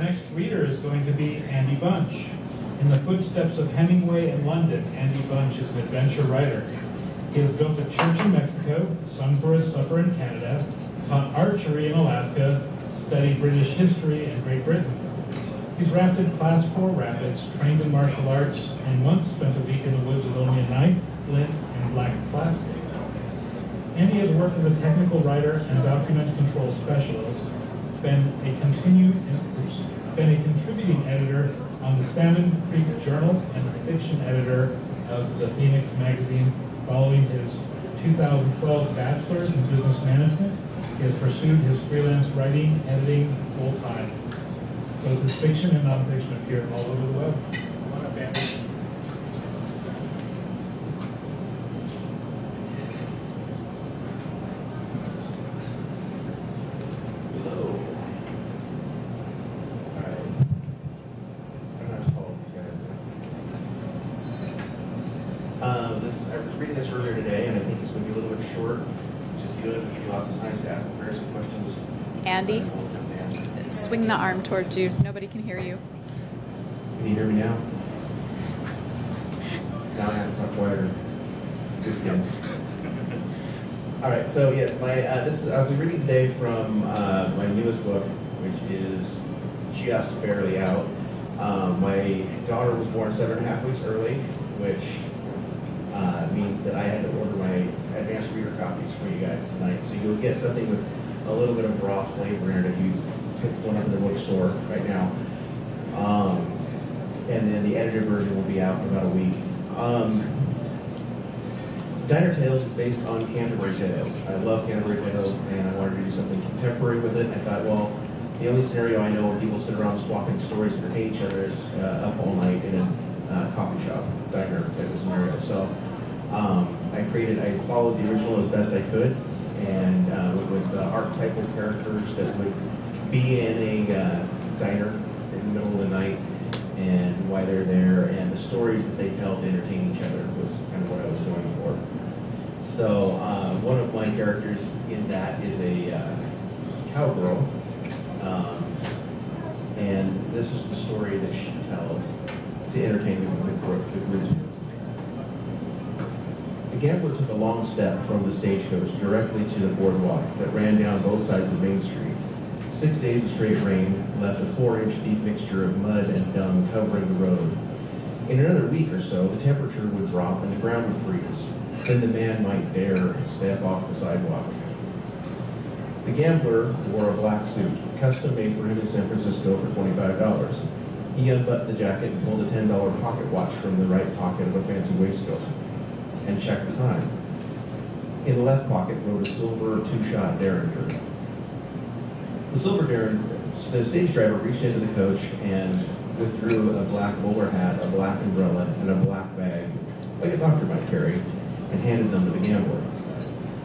next reader is going to be Andy Bunch. In the footsteps of Hemingway in London, Andy Bunch is an adventure writer. He has built a church in Mexico, sung for his supper in Canada, taught archery in Alaska, studied British history and Great Britain. He's rafted Class 4 rapids, trained in martial arts, and once spent a week in the woods with only a knife, flint, and black plastic. Andy has worked as a technical writer and document control specialist, been a contributing editor on the Salmon Creek Journal and the fiction editor of the Phoenix magazine. Following his 2012 bachelor's in business management, he has pursued his freelance writing, editing full-time. Both his fiction and nonfiction appear all over the web. Come on up, Andy. I was reading this earlier today, and I think it's going to be a little bit short, which is good. We'll give you lots of time to ask various questions. Andy, swing the arm towards you. Nobody can hear you. Can you hear me now? Now I have to talk quieter. Just kidding. All right, so yes, I'll be reading today from my newest book, which is just barely out. My daughter was born 7.5 weeks early, which means that I had to order my advanced reader copies for you guys tonight. So you'll get something with a little bit of raw flavor in it if you pick one up in the bookstore right now. And then the edited version will be out in about a week. Diner Tales is based on Canterbury Tales. I love Canterbury Tales, and I wanted to do something contemporary with it. I thought, well, the only scenario I know where people sit around swapping stories and entertain each other is up all night in a coffee shop, diner type of scenario. So I followed the original as best I could, and with archetypal characters that would be in a diner in the middle of the night, and why they're there, and the stories that they tell to entertain each other was kind of what I was going for. So one of my characters in that is a cowgirl, and this is the story that she tells to entertain the group. The gambler took a long step from the stagecoach directly to the boardwalk that ran down both sides of Main Street. 6 days of straight rain left a 4-inch deep mixture of mud and dung covering the road. In another week or so, the temperature would drop and the ground would freeze. Then the man might dare step off the sidewalk. The gambler wore a black suit, custom made for him in San Francisco for $25. He unbuttoned the jacket and pulled a $10 pocket watch from the right pocket of a fancy waistcoat and checked the time. In the left pocket rode a silver 2-shot Derringer. The stage driver reached into the coach and withdrew a black bowler hat, a black umbrella, and a black bag, like a doctor might carry, and handed them to the gambler.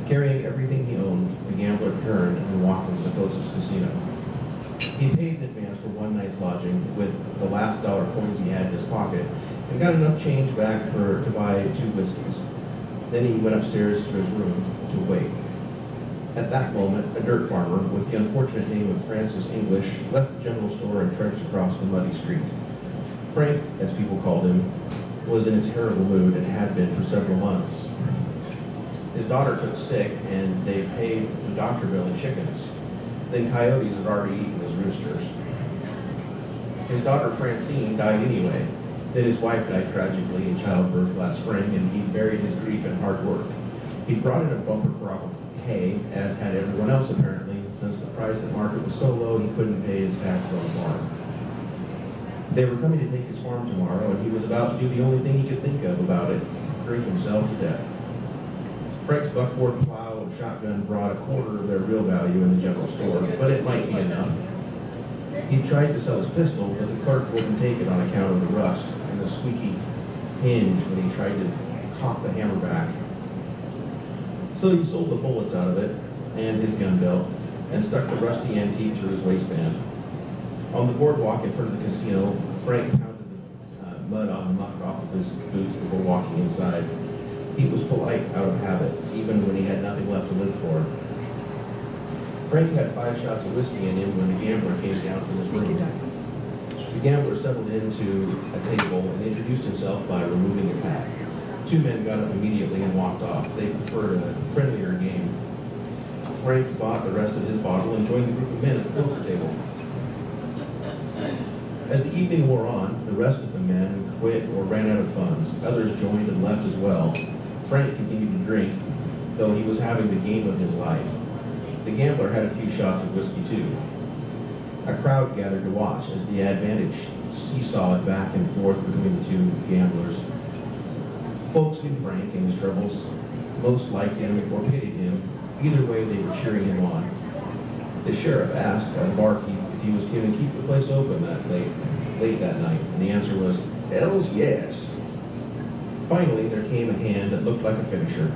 Carrying everything he owned, the gambler turned and walked into the closest casino. He paid in advance for one night's lodging with the last dollar coins he had in his pocket, and got enough change back to buy 2 whiskeys. Then he went upstairs to his room to wait. At that moment, a dirt farmer with the unfortunate name of Francis English left the general store and trudged across the muddy street. Frank, as people called him, was in a terrible mood and had been for several months. His daughter took sick, and they paid the doctor bill in chickens. Then coyotes had already eaten his roosters. His daughter Francine died anyway. Then his wife died tragically in childbirth last spring, and he buried his grief in hard work. He brought in a bumper crop of hay, as had everyone else apparently, since the price at market was so low he couldn't pay his taxes on the farm. They were coming to take his farm tomorrow, and he was about to do the only thing he could think of about it, drink himself to death. Frank's buckboard plow and shotgun brought a quarter of their real value in the general store, but it might be enough. He tried to sell his pistol, but the clerk wouldn't take it on account of the rust and the squeaky hinge when he tried to cock the hammer back. So he sold the bullets out of it and his gun belt and stuck the rusty antique through his waistband. On the boardwalk in front of the casino, Frank pounded the mud knocked off of his boots before walking inside. He was polite out of habit, even when he had nothing left to live for. Frank had 5 shots of whiskey in him when the gambler came down from his room. The gambler settled into a table and introduced himself by removing his hat. Two men got up immediately and walked off. They preferred a friendlier game. Frank bought the rest of his bottle and joined the group of men at the poker table. As the evening wore on, the rest of the men quit or ran out of funds. Others joined and left as well. Frank continued to drink, though he was having the game of his life. The gambler had a few shots of whiskey too. A crowd gathered to watch as the advantage seesawed back and forth between the two gamblers. Folks knew Frank and his troubles. Most liked him or pitied him. Either way, they were cheering him on. The sheriff asked a barkeep if he was going to keep the place open that late that night, and the answer was, "Hells yes." Finally, there came a hand that looked like a finisher.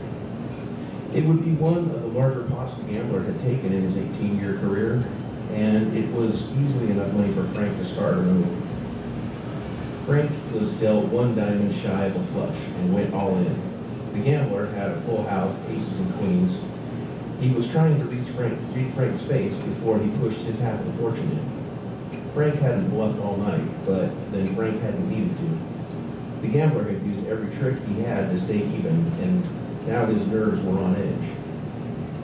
It would be one of the larger pots the gambler had taken in his 18-year career, and it was easily enough money for Frank to start anew. Frank was dealt one diamond shy of a flush and went all in. The gambler had a full house, aces and queens. He was trying to read Frank's face before he pushed his half of the fortune in. Frank hadn't bluffed all night, but then Frank hadn't needed to. The gambler had used every trick he had to stay even, and now his nerves were on edge.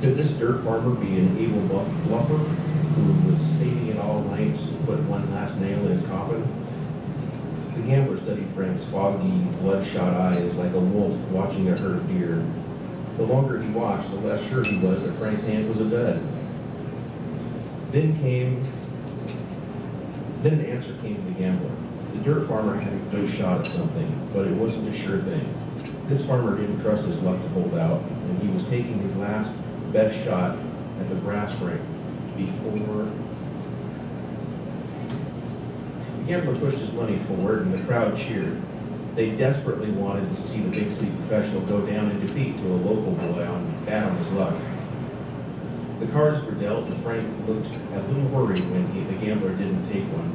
Could this dirt farmer be an able bluffer who was saving it all night just to put one last nail in his coffin? The gambler studied Frank's foggy, bloodshot eyes like a wolf watching a herd of deer. The longer he watched, the less sure he was that Frank's hand was a dud. Then an answer came to the gambler. The dirt farmer had a good shot at something, but it wasn't a sure thing. This farmer didn't trust his luck to hold out, and he was taking his last best shot at the brass ring before the gambler pushed his money forward and the crowd cheered. They desperately wanted to see the big city professional go down in defeat to a local boy bad on his luck. The cards were dealt, and Frank looked a little worried when the gambler didn't take one.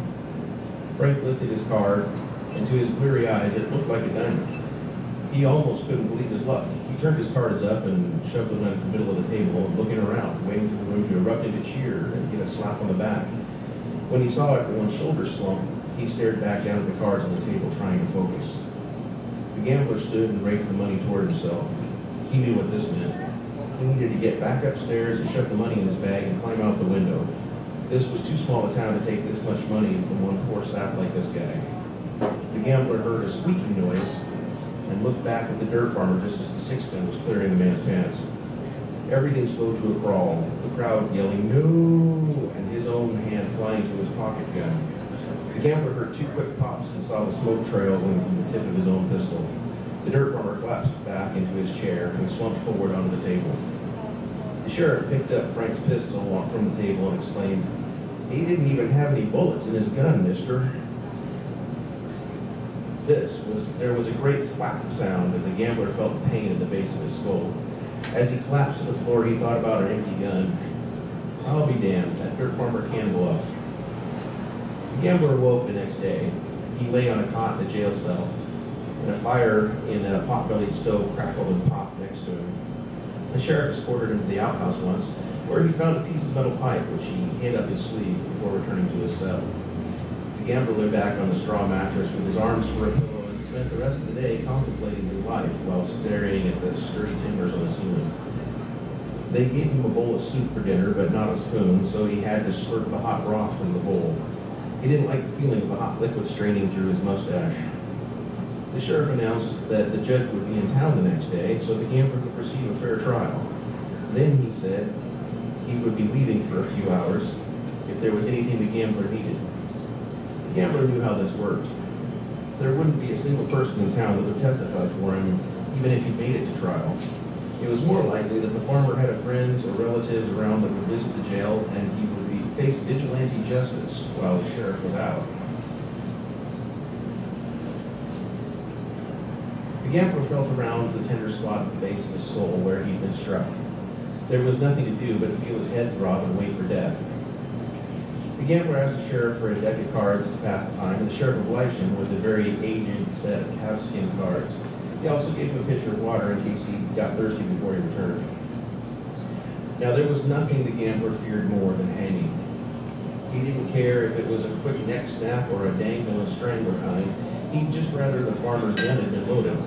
Frank lifted his card, and to his bleary eyes, it looked like a diamond. He almost couldn't believe his luck. He turned his cards up and shoved them in the middle of the table, looking around, waiting for the room to erupt into cheer and get a slap on the back. When he saw everyone's shoulders slump, he stared back down at the cards on the table, trying to focus. The gambler stood and raked the money toward himself. He knew what this meant. He needed to get back upstairs and shove the money in his bag and climb out the window. This was too small a town to take this much money from one poor sap like this guy. The gambler heard a squeaking noise and looked back at the dirt farmer just as the sixgun was clearing the man's pants. Everything slowed to a crawl, the crowd yelling, "No!" and his own hand flying to his pocket gun. The gambler heard two quick pops and saw the smoke trail going from the tip of his own pistol. The dirt farmer collapsed back into his chair and slumped forward onto the table. The sheriff picked up Frank's pistol from the table and exclaimed, "He didn't even have any bullets in his gun, mister." There was a great thwack sound, and the gambler felt the pain at the base of his skull. As he collapsed to the floor, he thought about an empty gun. I'll be damned, that dirt farmer can bluff. The gambler awoke the next day. He lay on a cot in a jail cell, and a fire in a pot-bellied stove crackled and popped next to him. The sheriff escorted him to the outhouse once, where he found a piece of metal pipe which he hid up his sleeve before returning to his cell. The gambler lay back on the straw mattress with his arms for a pillow and spent the rest of the day contemplating his life while staring at the sturdy timbers on the ceiling. They gave him a bowl of soup for dinner, but not a spoon, so he had to slurp the hot broth from the bowl. He didn't like the feeling of the hot liquid straining through his mustache. The sheriff announced that the judge would be in town the next day, so the gambler could receive a fair trial. Then he said he would be leaving for a few hours if there was anything the gambler needed. The gambler knew how this worked. There wouldn't be a single person in town that would testify for him, even if he made it to trial. It was more likely that the farmer had friends or relatives around that would visit the jail, and he would face vigilante justice while the sheriff was out. The gambler felt around the tender spot at the base of his skull where he'd been struck. There was nothing to do but to feel his head throb and wait for death. The gambler asked the sheriff for a deck of cards to pass the time, and the sheriff obliged him with a very aged set of calfskin cards. He also gave him a pitcher of water in case he got thirsty before he returned. Now, there was nothing the gambler feared more than hanging. He didn't care if it was a quick neck snap or a dangle and strangler kind. He'd just rather the farmer's gun had been loaded.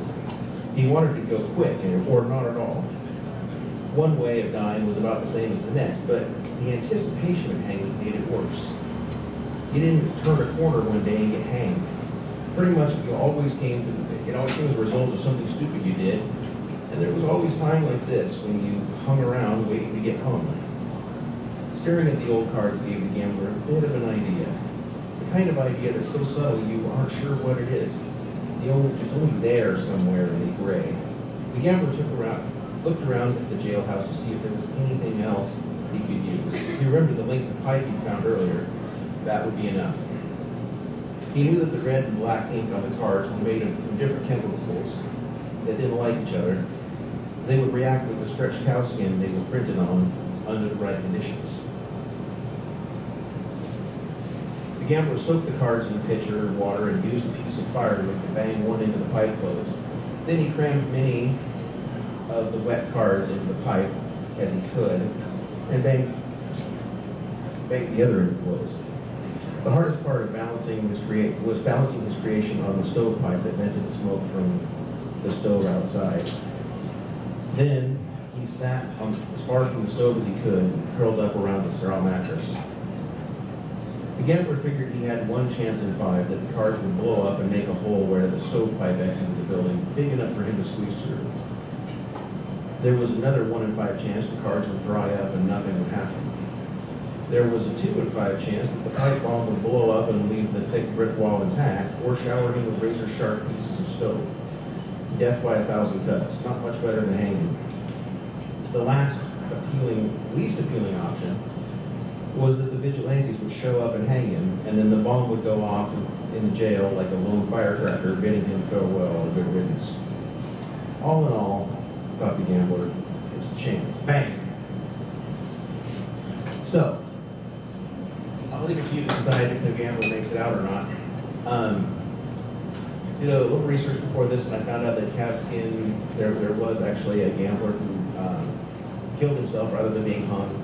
He wanted to go quick or not at all. One way of dying was about the same as the next, but the anticipation of hanging made it worse. You didn't turn a corner one day and get hanged. Pretty much it always came as a result of something stupid you did, and there was always time like this when you hung around waiting to get hung. Staring at the old cards gave the gambler a bit of an idea. The kind of idea that's so subtle you aren't sure what it is. It's only there somewhere in the gray. The gambler looked around at the jailhouse to see if there was anything else he could use. He remembered the length of pipe he found earlier. That would be enough. He knew that the red and black ink on the cards were made from different chemicals that didn't like each other. They would react with the stretched cow skin they were printed on under the right conditions. The gambler soaked the cards in a pitcher of water and used a piece of firewood to bang one end of the pipe closed. Then he crammed many of the wet cards into the pipe as he could and banged the other end closed. The hardest part of balancing was balancing his creation on the stovepipe that vented the smoke from the stove outside. Then he sat as far from the stove as he could, curled up around the straw mattress. The gambler figured he had one chance in 5 that the cards would blow up and make a hole where the stovepipe exited the building, big enough for him to squeeze through. There was another 1 in 5 chance the cards would dry up and nothing would happen. There was a 2 in 5 chance that the pipe bomb would blow up and leave the thick brick wall intact, or shower him with razor-sharp pieces of stove. Death by 1,000 cuts, not much better than hanging. The least appealing option was that the vigilantes would show up and hang him, and then the bomb would go off in the jail like a lone firecracker, bidding him farewell and good riddance. All in all, thought the gambler, it's a chance. Bang! So, I'll leave it to you to decide if the gambler makes it out or not. Did a little research before this, and I found out that calfskin, there was actually a gambler who killed himself rather than being hung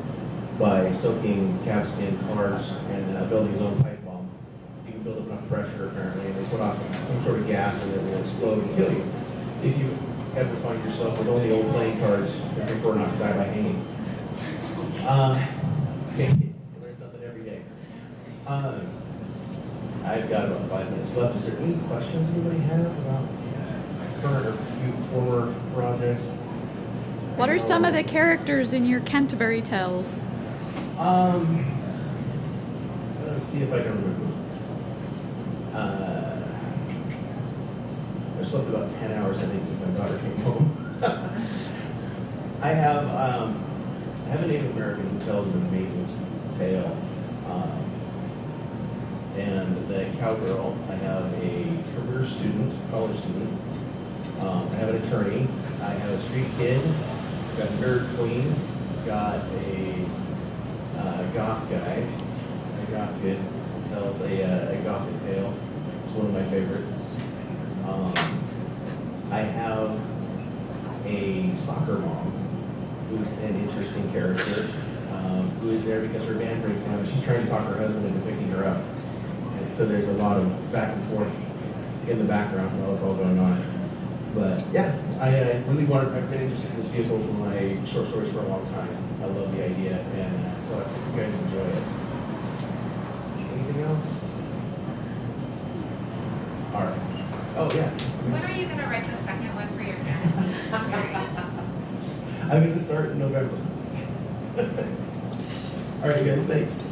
by soaking calfskin cards and building his own pipe bomb. You can build up enough pressure, apparently, and they put off some sort of gas and it will explode and kill you. If you ever find yourself with only old playing cards, I prefer not to die by hanging. Okay, you learn something every day. I've got about 5 minutes left. Is there any questions anybody has about current or former projects? What are some of the characters in your Canterbury tales? Let's see if I can remember. I slept about 10 hours a day since my daughter came home. I have a Native American who tells an amazing tale. And the cowgirl, I have a career student, college student. I have an attorney. I have a street kid. Got a nerd queen. Got a goth guy. A goth kid tells a gothic tale. It's one of my favorites. I have a soccer mom who's an interesting character, who is there because her band breaks down and she's trying to talk her husband into picking her up. And so there's a lot of back and forth in the background while it's all going on. But yeah, I've been interested in this vehicle for my short stories for a long time. I love the idea, and so I hope you guys enjoy it. Anything else? All right. Oh yeah. When are you going to write the second one for your fantasy series? I'm going to start in November. All right, you guys, thanks.